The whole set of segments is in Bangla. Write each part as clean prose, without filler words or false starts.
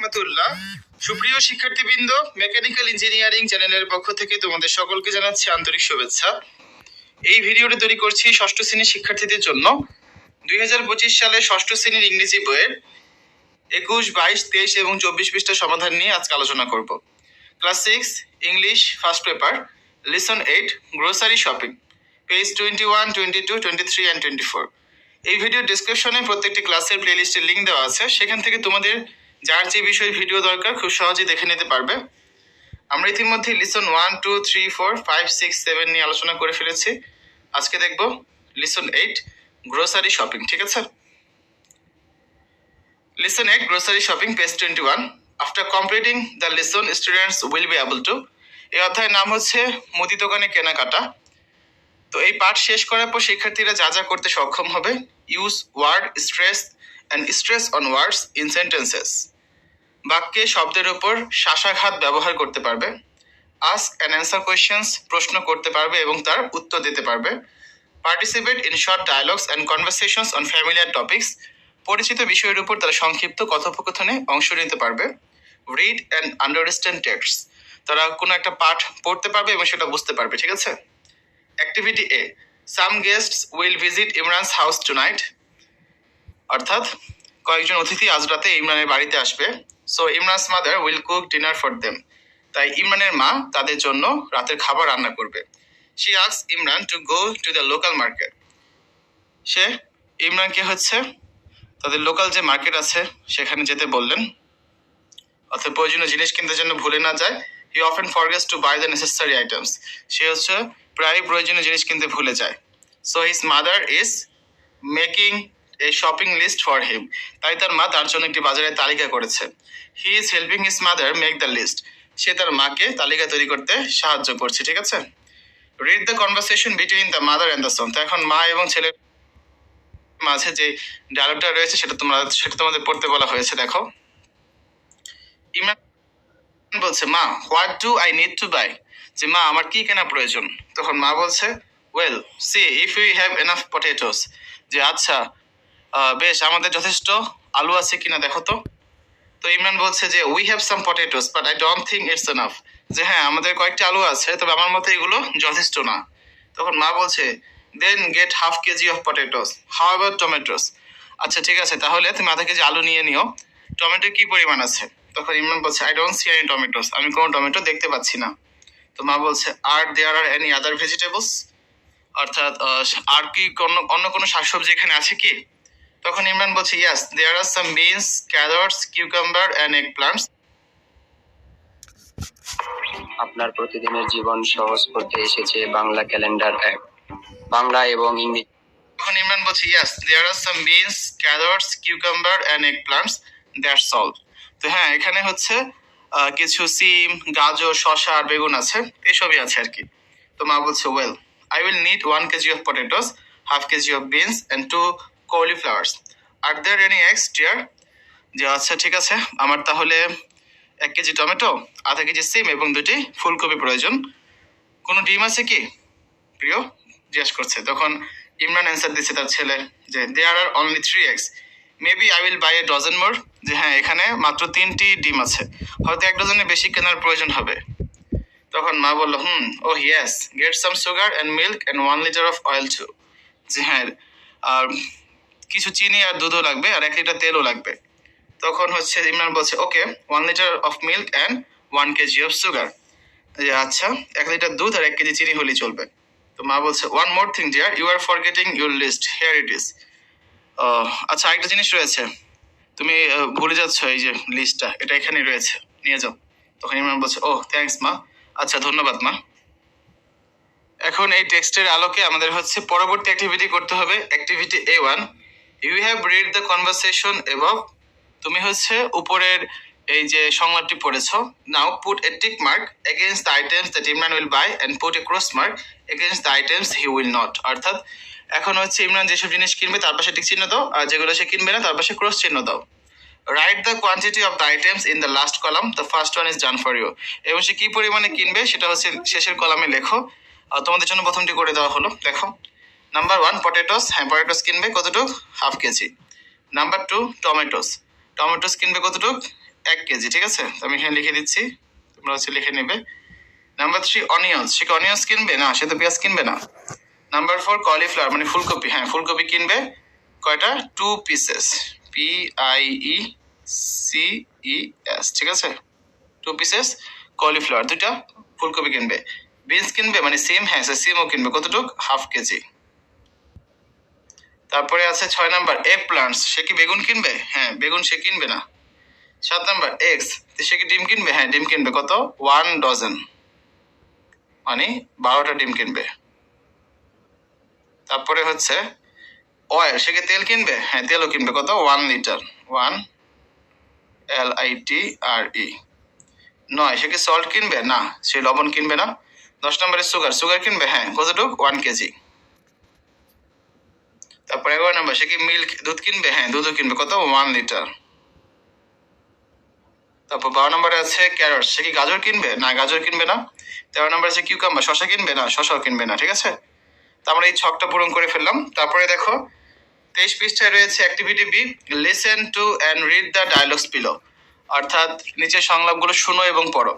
রহমতুল্লাহ। সুপ্রিয় শিক্ষার্থীবৃন্দ, মেকানিক্যাল ইঞ্জিনিয়ারিং চ্যানেলের পক্ষ থেকে তোমাদের সকলকে জানাচ্ছি আন্তরিক শুভেচ্ছা। এই ভিডিওটি তৈরি করছি ষষ্ঠ শ্রেণীর শিক্ষার্থীদের জন্য। 2025 সালে ষষ্ঠ শ্রেণীর ইংরেজি বইয়ের 21, 22, 23 এবং 24 পৃষ্ঠা সমাধান নিয়ে আজকে আলোচনা করব। Class 6 English first paper, lesson 8 grocery shopping, page 21, 22, 23 and 24। এই ভিডিও ডেসক্রিপশনে প্রত্যেকটি ক্লাসের প্লেলিস্টের লিঙ্ক দেওয়া আছে, সেখান থেকে তোমাদের যার যে বিষয়ে ভিডিও দরকার খুব সহজেই দেখে নিতে পারবে। আমরা ইতিমধ্যে লেসন 1, 2, 3, 4, 5, 6, 7 নিয়ে আলোচনা করে ফেলেছি। আজকে দেখব লেসন 8 গ্রোসারি শপিং। ঠিক আছে, lesson 8 grocery shopping, page 21। After completing the lesson students will be able to, এই অধ্যায়ের নাম হচ্ছে মুদি দোকানে কেনাকাটা। তো এই পাঠ শেষ করার পর শিক্ষার্থীরা যা যা করতে সক্ষম হবে: use word stress and stress on words in sentences, বাক্যে শব্দের উপর শাসাঘাত ব্যবহার করতে পারবে। আস্ক অ্যান্ড অ্যান্সার কোয়েশ্চেন্স, প্রশ্ন করতে পারবে এবং তার উত্তর দিতে পারবে। Participate in short dialogues and conversations on familiar topics, পরিচিত বিষয়ের উপর তারা সংক্ষিপ্ত কথোপকথনে অংশ নিতে পারবে। রিড অ্যান্ড আন্ডারস্ট্যান্ড টেক্সট, তারা কোনো একটা পাঠ পড়তে পারবে এবং সেটা বুঝতে পারবে। ঠিক আছে। Activity A, some guests will visit Imran's house tonight, অর্থাৎ কয়েকজন অতিথি আজ রাতে ইমরানের বাড়িতে আসবে। So Imran's mother will cook dinner for them, তাই ইমরানের মা তাদের জন্য রাতের খাবার রান্না করবে। She asks Imran to go to the local market, সে ইমরানকে তাদের লোকাল যে মার্কেট আছে সেখানে যেতে বললেন, অর্থাৎ প্রয়োজনীয় জিনিস কিনতে যেন ভুলে না যায়। He often forgets to buy the necessary items, সে প্রায় প্রয়োজনীয় জিনিস কিনতে ভুলে যায়। So his mother is making a shopping list for him, তাই তার মা তার জন্য একটি বাজারের তালিকা করেছে। He is helping his mother make the list, সে তার মাকে তালিকা তৈরি করতে সাহায্য করছে। ঠিক আছে। Read the conversation between the mother and the son, তো এখন মা এবং ছেলের মাঝে যে ডায়ালগটা রয়েছে সেটা তোমাদের পড়তে বলা হয়েছে। দেখো, ইমরান বলছে, মা what do I need to buy, যে মা আমার কি কেনা প্রয়োজন। তখন মা বলছে, well see if you have enough potatoes, যে আচ্ছা বেশ, আমাদের যথেষ্ট আলু আছে কিনা দেখো তো। তো ইমরান বলছে যে we have some potatoes but I don't think it's enough, যে হ্যাঁ আমাদের কয়েকটি আলু আছে তবে আমার মতে এগুলো যথেষ্ট না। তখন মা বলছে, then get half KG of potatoes, how about tomatoes, আচ্ছা ঠিক আছে তাহলে তুমি আধা কেজি আলু নিয়ে নিও, টমেটো কি পরিমাণ আছে। তখন ইমরান বলছে, I don't see any tomatoes, আমি কোনো টমেটো দেখতে পাচ্ছি না। তো মা বলছে, আর দেয়ার আর এনি আদার ভেজিটেবলস, অর্থাৎ আর কি অন্য কোনো শাকসবজি এখানে আছে কি। তখন ইমরান বলছে, yes there are some beans, carrots, cucumber and egg plants. আপনার প্রতিদিনের জীবন সহজ করতে এসেছে বাংলা ক্যালেন্ডার অ্যাপ, বাংলা এবং ইংরেজি। তখন ইমরান বলছে, yes there are some beans, carrots, cucumber and egg plants, that's all. তো হ্যাঁ, এখানে কিছু সিম, গাজর, শসা আর বেগুন আছে, এসবই আছে আর কি। তো মা বলছে, well I will need 1 KG of potatoes, half KG of beans and 2 cauliflowers. Are there any eggs dear, যে আচ্ছা ঠিক আছে, আমার তাহলে 1 কেজি টমেটো, আধা কেজি সিম এবং 2টি ফুলকপি প্রয়োজন। কোনো ডিম আছে কি প্রিয়, জিজ্ঞেস করছে। তখন ইমরান অ্যান্সার দিচ্ছে তার ছেলে যে there are only 3 eggs, maybe I will buy a dozen more, যে হ্যাঁ এখানে মাত্র 3টি ডিম আছে, হয়তো 1 ডজনের বেশি কেনার প্রয়োজন হবে। তখন মা বলল, oh yes get some sugar and milk and 1 litre of oil too, যে হ্যাঁ আর কিছু চিনি আর দুধও লাগবে আর 1 লিটার তেলও লাগবে। তখন ইমরান বলছে, ওকে 1 litre of milk and 1 KG of sugar, যে আচ্ছা 1 লিটার দুধ আর 1 কেজি চিনি হলেই চলবে। তো মা বলছে, one more thing dear, you are forgetting your list, here it is. আচ্ছা আরেকটা জিনিস রয়েছে, তুমি ভুলে যাচ্ছ, এই যে লিস্টটা এটা এখানেই রয়েছে, নিয়ে যাও। তখন ইমরান বলছে, ও থ্যাঙ্কস মা, আচ্ছা ধন্যবাদ মা। এখন এই টেক্সটের আলোকে আমাদের পরবর্তী অ্যাক্টিভিটি করতে হবে। Activity A1, you have read the conversation above, তুমি উপরের এই যে সংলাপটি পড়েছো। Now put a tick mark against the items that Imran will buy and put a cross mark against the items he will not, অর্থাৎ এখন ইমরান যেসব জিনিস কিনবে তার পাশে টিক চিহ্ন দাও, আর যেগুলো সে কিনবে না তার পাশে ক্রস চিহ্ন দাও। Write the quantity of the items in the last column, the first one is done for you, এবং সে কি পরিমাণে কিনবে সেটা শেষের কলামে লেখো। তোমাদের জন্য প্রথমটি করে দেওয়া হলো, দেখো। নাম্বার 1 পটেটোস, হ্যাঁ পটেটোস কিনবে কতটুক, half KG. Number 2 tomatoes, tomatoes কিনবে কতটুক, 1 কেজি, ঠিক আছে? তো আমি এখানে লিখে দিচ্ছি, তোমরা হচ্ছে লিখে নেবে। নাম্বার 3 অনিয়ন্স, সে কি অনিয়ন্স কিনবে? না, সে তো পেঁয়াজ কিনবে না। নাম্বার 4 কলিফ্লাওয়ার মানে ফুলকপি, হ্যাঁ ফুলকপি কিনবে। কয়টা? 2 পিসেস, PIECES, ঠিক আছে? 2 পিসেস কলিফ্লাওয়ার, 2টা ফুলকপি কিনবে। বিনস কিনবে মানে সিম, হ্যাঁ সে সিমও কিনবে। কতটুক? 1/2 কেজি। তারপরে আছে 6 নাম্বার এগ প্লান্টস, সে কি বেগুন কিনবে? হ্যাঁ বেগুন সে কিনবে না। 7 নাম্বার এগস, সে কি ডিম কিনবে? হ্যাঁ ডিম কিনবে। কত? 1 ডজন, মানে 12টা ডিম কিনবে। তারপরে হচ্ছে অয়েল, সে কি তেল কিনবে? হ্যাঁ তেলও কিনবে। কত? 1 লিটার, 1 LITRE। 9 সে কি সল্ট কিনবে? না, সে লবণ কিনবে না। 10 নম্বরে সুগার, সুগার কিনবে, হ্যাঁ কতটুক? 1 কেজি। তারপর 11 নম্বর সে কি মিল্ক, দুধ কিনবে? হ্যাঁ দুধও কিনবে। কত? 1 লিটার। তারপর 12 নম্বরে আছে ক্যারট, সে কি গাজর কিনবে? না গাজর কিনবে না। 13 নম্বরে আছে কিউকাম্বার, শশা কিনবে? না শশাও কিনবে না, ঠিক আছে? তো আমরা এই ছকটা পূরণ করে ফেললাম। তারপরে দেখো 23 পৃষ্ঠায় রয়েছে activity B, listen to and read the dialogues below, অর্থাৎ নিচের সংলাপগুলো শুনো এবং পড়ো।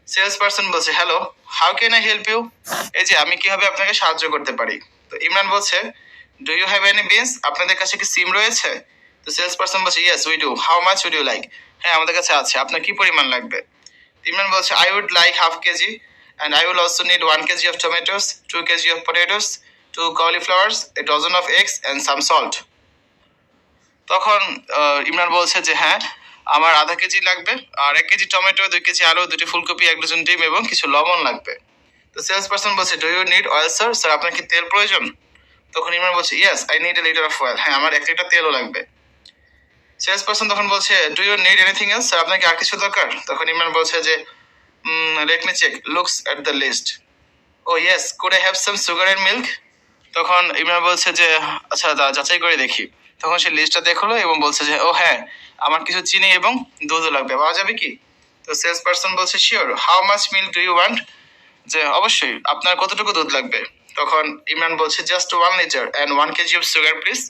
সেলস পারসন বলছে, hello, how can I help you? এই যে আমি কিভাবে আপনাকে সাহায্য করতে পারি? তো ইমরান বলছে, do you have any beans? আপনাদের কাছে কি সিম রয়েছে? তো সেলস পারসন বলছে, yes we do, how much would you like? হ্যাঁ আমাদের কাছে আছে, আপনার কি পরিমাণ লাগবে? ইমরান বলছে, I would like 1/2 KG and I will also need 1 KG of tomatoes, 2 KG of potatoes, 2 cauliflowers, a dozen of eggs and some salt. তখন ইমরান বলছে যে হ্যাঁ আমার আধা কেজি লাগবে, আর 1 কেজি টমেটো, 2 কেজি আলু, 2টি ফুলকপি, 1 ডজন ডিম এবং কিছু লবণ লাগবে। তো সেলস পারসন বলছে, do you need oil sir? Sir আপনার কি তেল প্রয়োজন? তখন ইমরান বলছে, yes I need a litre of oil, হ্যাঁ আমার 1 লিটার তেলও লাগবে। সেলস পারসন তখন বলছে, do you need anything else? Sir আপনার কি আর কিছু দরকার? তখন ইমরান বলছে যে let me check, looks at the list, oh yes could I have some sugar and milk? তখন ইমরান বলছে যে আচ্ছা যাচাই করে দেখি। তখন সে লিস্টটা দেখলো এবং বলছে যে ও হ্যাঁ আমার কিছু চিনি এবং দুধও লাগবে, পাওয়া যাবে কি? তো সেলস পারসন বলছে, sure, how much milk do you want? যে অবশ্যই, আপনার কতটুকু দুধ লাগবে? তখন ইমরান বলছে, just 1 litre and 1 KG of sugar please,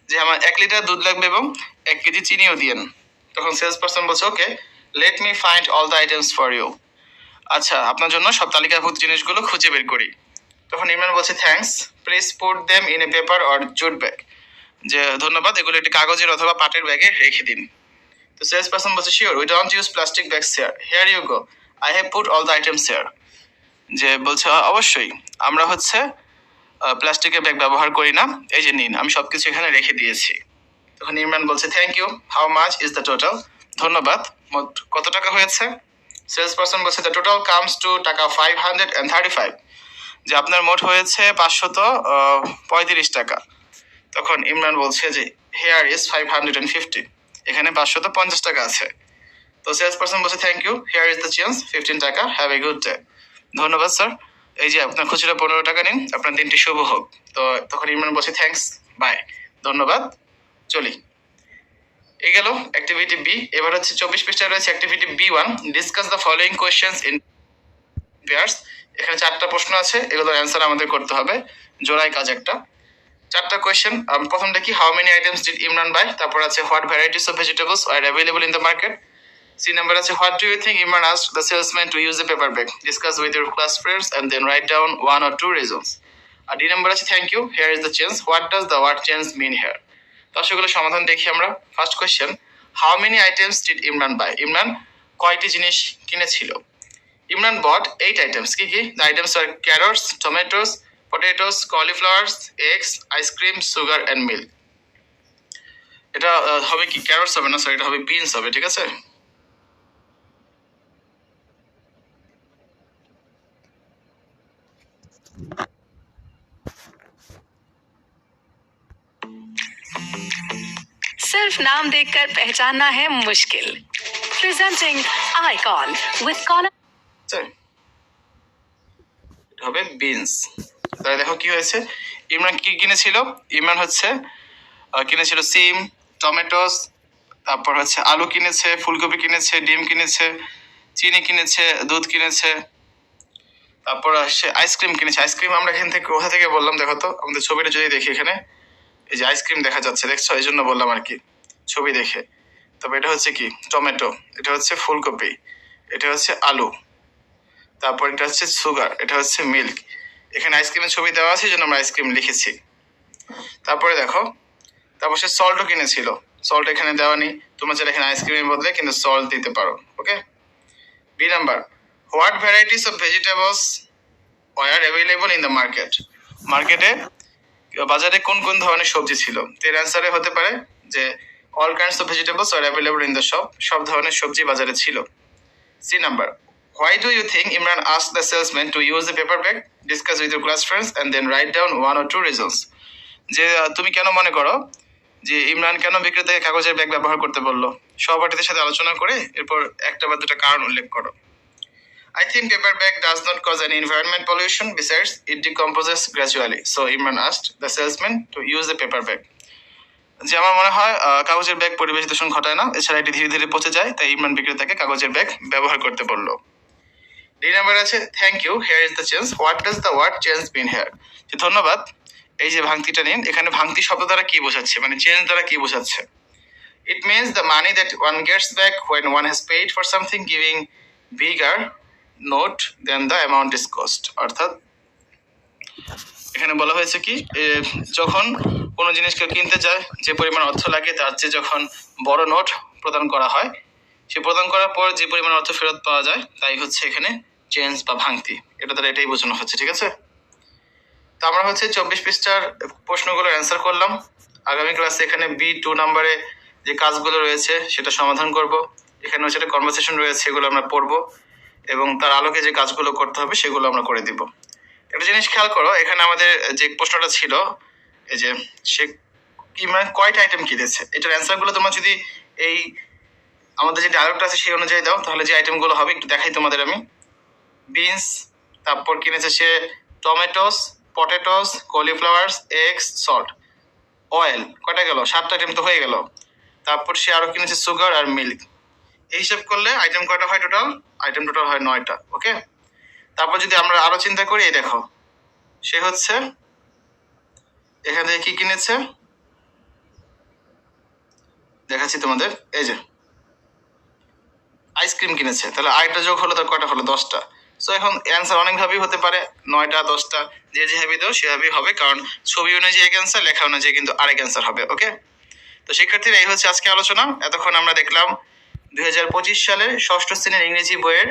যে আমার 1 লিটার দুধ লাগবে এবং 1 কেজি চিনিও দিয়েন। তখন সেলস পারসন বলছে, okay let me find all the items for you, আচ্ছা আপনার জন্য সব তালিকাভুক্ত জিনিসগুলো খুঁজে বের করি। তখন ইমরান বলছে, thanks, please put them in a paper or jute bag, যে ধন্যবাদ, এগুলো একটি কাগজের অথবা পাটের ব্যাগে রেখে দিন। তো সেলস পারসন বলছে, sure we don't use plastic bags here, here you go, I have put all the items here, যে বলছে অবশ্যই আমরা হচ্ছে প্লাস্টিকের ব্যাগ ব্যবহার করি না, এই যে নিন আমি সবকিছু এখানে রেখে দিয়েছি। তখন ইমরান বলছে, thank you, how much is the total? ধন্যবাদ, মোট কত টাকা হয়েছে? সেলস পারসন বলছে, the total comes to taka 535, যে আপনার মোট হয়েছে 535 টাকা। তখন ইমরান বলছে যে হেয়ার ইজ 550, এখানে 550 টাকা আছে। তো সেলস পারসন বলছে, thank you, here is the change 15 taka, have a good day. ধন্যবাদ স্যার, এই যে আপনার খুচরা 15 টাকা নিন, আপনার দিনটি শুভ হোক। তো তখন ইমরান বলছে, থ্যাংকস, বাই, ধন্যবাদ, চলি। এই গেল অ্যাক্টিভিটি বি। এবার হচ্ছে 24 পৃষ্ঠায় রয়েছে activity B1, discuss the following questions in pairs. এখানে 4টা প্রশ্ন আছে, এগুলোর অ্যান্সার আমাদের করতে হবে, জোড়ায় কাজ একটা। 4টা কোয়েশ্চেন। প্রথমটা কি, how many items did Imran buy? তারপর আছে what varieties of vegetables are available in the market. C number আছে what do you think Imran asked the salesman to use a paper bag, discuss with your class friends and then write down 1 or 2 reasons. আর ডি নাম্বার আছে thank you, here is the change, what does the word change mean here? তো সেগুলো সমাধান দেখি আমরা। First question, how many items did Imran buy? Imran কয়টি জিনিস কিনেছিল? Imran bought 8 items. কি কি? The items are carrots, tomatoes, potatoes, cauliflowers, eggs, ice cream, sugar and milk. এটা হবে কি, ক্যারটস হবে না স্যার, এটা হবে বিনস হবে, ঠিক আছে? सिर्फ नाम देखकर पहचानना है मुश्किल। Presenting icon with column. Sir এটা হবে বিনস। তাহলে দেখো কি হয়েছে, ইমরান কি কিনেছিল? ইমরান হচ্ছে কিনেছিল সিম, টমেটোস, তারপর হচ্ছে আলু কিনেছে, ফুলকপি কিনেছে, ডিম কিনেছে, চিনি কিনেছে, দুধ কিনেছে, তারপর সে আইসক্রিম কিনেছে। আইসক্রিম আমরা এখান থেকে কোথা থেকে বললাম দেখো তো, আমাদের ছবিটা যদি দেখি এখানে, এই যে আইসক্রিম দেখা যাচ্ছে, দেখছো, এই জন্য বললাম আর কি, ছবি দেখে। তবে এটা হচ্ছে কি টমেটো, এটা হচ্ছে ফুলকপি, এটা হচ্ছে আলু, তারপর এটা হচ্ছে সুগার, এটা হচ্ছে মিল্ক। এখানে আইসক্রিমের ছবি দেওয়া আছে, এই জন্য আমরা আইসক্রিম লিখেছি। তারপরে দেখো, তারপর সে সল্টও কিনেছিল, সল্ট এখানে দেওয়া নেই, তোমরা চাইলে এখানে আইসক্রিমের বদলে কিন্তু সল্ট দিতে পারো। Okay, B number, what varieties of vegetables were available in the market? মার্কেটে বাজারে কোন কোন ধরনের সবজি ছিল? এর অ্যান্সারে হতে পারে যে all kinds of vegetables are available in the shop, সব ধরনের সবজি বাজারে ছিল। C number, why do you think Imran ask the salesman to use the paper bag, discuss with your class friends and then write down one or two reasons. যে তুমি কেন মনে করো যে ইমরান কেন বিক্রেতাকে কাগজের ব্যাগ ব্যবহার করতে বললো? সহপাঠীদের সাথে আলোচনা করে এরপর একটা বা দুটা কারণ উল্লেখ করো। I think paper bag does not cause any environment pollution. Besides, it decomposes gradually. So Imran asked the salesman to use the paper bag. যে আমার মনে হয় কাগজের ব্যাগ পরিবেশ দূষণ ঘটায় না, এছাড়া এটি ধীরে ধীরে পচে যায়, তাই ইমরান বিক্রেতাকে কাগজের ব্যাগ ব্যবহার করতে বললো। ডি নাম্বার আছে, thank you, here is the change, what does the word change mean here? যে ধন্যবাদ, এই যে ভাঙতিটা নিন, এখানে ভাঙতি শব্দ দ্বারা কি বোঝাচ্ছে, মানে চেঞ্জ দ্বারা কি বোঝাচ্ছে? It means the money that one gets back when one has paid for something, giving bigger note than the amount is cost. অর্থাৎ এখানে বলা হয়েছে কি, যখন কোনো জিনিস কেউ কিনতে যায়, যে পরিমাণ অর্থ লাগে তার চেয়ে যখন বড় নোট প্রদান করা হয়, সে প্রদান করার পর যে পরিমাণ অর্থ ফেরত পাওয়া যায় তাই হচ্ছে এখানে চেঞ্জ বা ভাঙতি। এটা দ্বারা এটাই বোঝানো হচ্ছে। ঠিক আছে, তো আমরা হচ্ছে 24 পৃষ্ঠার প্রশ্নগুলোর অ্যান্সার করলাম। আগামী ক্লাসে এখানে B2 নাম্বারে যে কাজগুলো রয়েছে সেটা সমাধান করব। এখানে হচ্ছে একটা কনভারসেশন রয়েছে, এগুলো আমরা পড়বো এবং তার আলোকে যে কাজগুলো করতে হবে সেগুলো আমরা করে দিব। একটা জিনিস খেয়াল করো, এখানে আমাদের যে প্রশ্নটা ছিল, এই যে সে ইমরান কয়টা আইটেম কিনেছে, এটার অ্যান্সারগুলো তোমরা যদি এই আমাদের যে ডায়লগটা আছে সেই অনুযায়ী দাও, তাহলে যে আইটেমগুলো হবে একটু দেখাই তোমাদের আমি। বিনস, তারপর কিনেছে সে tomatoes, potatoes, cauliflowers, eggs, salt, oil. কয়টা গেল? 7টা আইটেম তো হয়ে গেল। তারপর সে আরো কিনেছে সুগার আর মিল্ক। এই হিসাব করলে আইটেম কয়টা হয় টোটাল? আইটেম টোটাল হয় 9টা। ওকে, তারপর যদি আমরা আরো চিন্তা করি, এই দেখো সে হচ্ছে এখান থেকে কি কিনেছে দেখাচ্ছি তোমাদের, এই যে আইসক্রিম কিনেছে, তাহলে আরেকটা যোগ হলো তার কয়টা হলো? 10টা। সো এখন অ্যান্সার অনেকভাবেই হতে পারে, 9টা 10টা, যে যেভাবে দাও সেভাবেই হবে, কারণ ছবি অনুযায়ী এক অ্যান্সার, লেখা অনুযায়ী কিন্তু আরেক অ্যান্সার হবে। ওকে, তো শিক্ষার্থীরা এই হচ্ছে আজকে আলোচনা। এতক্ষণ আমরা দেখলাম 2025 সালের 6ষ্ঠ শ্রেণীর ইংরেজি বইয়ের